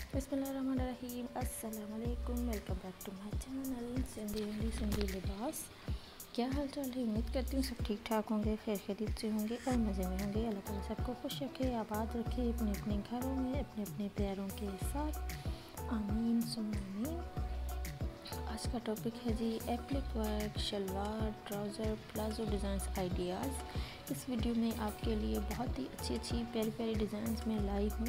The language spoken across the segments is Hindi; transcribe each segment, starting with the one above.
बिस्मिल्लाहिर्रहमानिर्रहीम। अस्सलाम वालेकुम। Welcome back to my channel Sindhi Libas. क्या हाल चाल है? उम्मीद करती हूँ सब ठीक ठाक होंगे, खैर खैरियत से होंगे और मज़े में होंगे। अल्लाह ताला सबको खुश रखे, आबाद रखे अपने अपने घरों में अपने अपने प्यारों के साथ। आमीन सुम्मा आमीन। आज का टॉपिक है जी applique work, salwar, trouser, palazzo designs ideas. इस वीडियो में आपके लिए बहुत ही अच्छी प्यारी प्यारी डिज़ाइंस में लाई हूँ।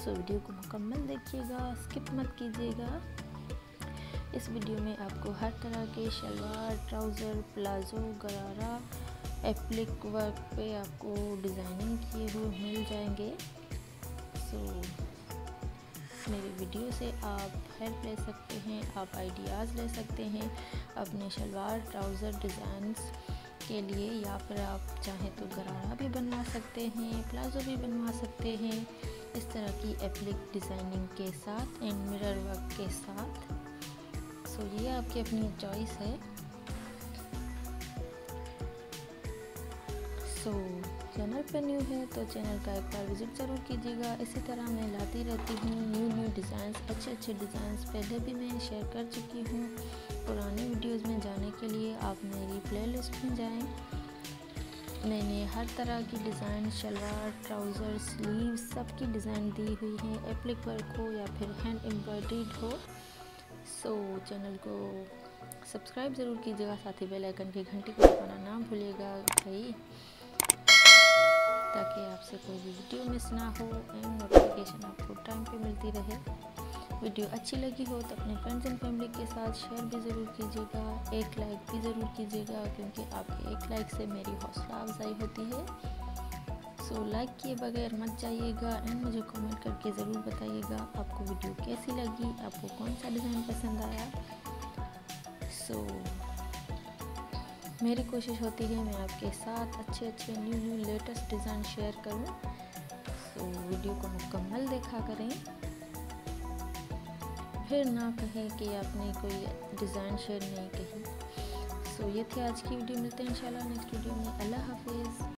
सो वीडियो को मुकम्मल देखिएगा, स्किप मत कीजिएगा। इस वीडियो में आपको हर तरह के शलवार, ट्राउज़र, प्लाज़ो, गरारा, एप्लिक वर्क पे आपको डिज़ाइनिंग किए हुए मिल जाएंगे। सो मेरे वीडियो से आप हेल्प ले सकते हैं, आप आइडियाज़ ले सकते हैं अपने शलवार ट्राउज़र डिज़ाइंस के लिए, या फिर आप चाहें तो गरारा भी बनवा सकते हैं, प्लाज़ो भी बनवा सकते हैं इस तरह की एप्लिक डिज़ाइनिंग के साथ एंड मिरर वर्क के साथ। सो ये आपकी अपनी चॉइस है। सो चैनल पर न्यू है तो चैनल का एक बार विज़िट ज़रूर कीजिएगा। इसी तरह मैं लाती रहती हूँ न्यू डिज़ाइंस, अच्छे डिज़ाइंस पहले भी मैं शेयर कर चुकी हूँ। पुराने वीडियोस में जाने के लिए आप मेरी प्लेलिस्ट में जाएं। मैंने हर तरह की डिज़ाइन, शलवार, ट्राउज़र, स्लीव सब की डिज़ाइन दी हुई है, एप्लिक वर्क हो या फिर हैंड एम्ब्रॉयडर्ड हो। सो चैनल को सब्सक्राइब ज़रूर कीजिएगा, साथ ही बेल आइकन की घंटी को दबाना ना भूलिएगा भाई, ताकि आपसे कोई भी वीडियो मिस ना हो एंड नोटिफिकेशन आपको टाइम पे मिलती रहे। वीडियो अच्छी लगी हो तो अपने फ्रेंड्स एंड फैमिली के साथ शेयर भी ज़रूर कीजिएगा, एक लाइक भी ज़रूर कीजिएगा, क्योंकि आपके एक लाइक से मेरी हौसला अफजाई होती है। सो लाइक किए बगैर मत जाइएगा एंड मुझे कमेंट करके ज़रूर बताइएगा आपको वीडियो कैसी लगी, आपको कौन सा डिज़ाइन पसंद आया। सो मेरी कोशिश होती है मैं आपके साथ अच्छे न्यू लेटेस्ट डिज़ाइन शेयर करूं। तो वीडियो को मुकम्मल देखा करें, फिर ना कहें कि आपने कोई डिज़ाइन शेयर नहीं कही। सो ये थी आज की वीडियो, मिलते हैं इंशाल्लाह नेक्स्ट वीडियो में। अल्लाह हाफिज़।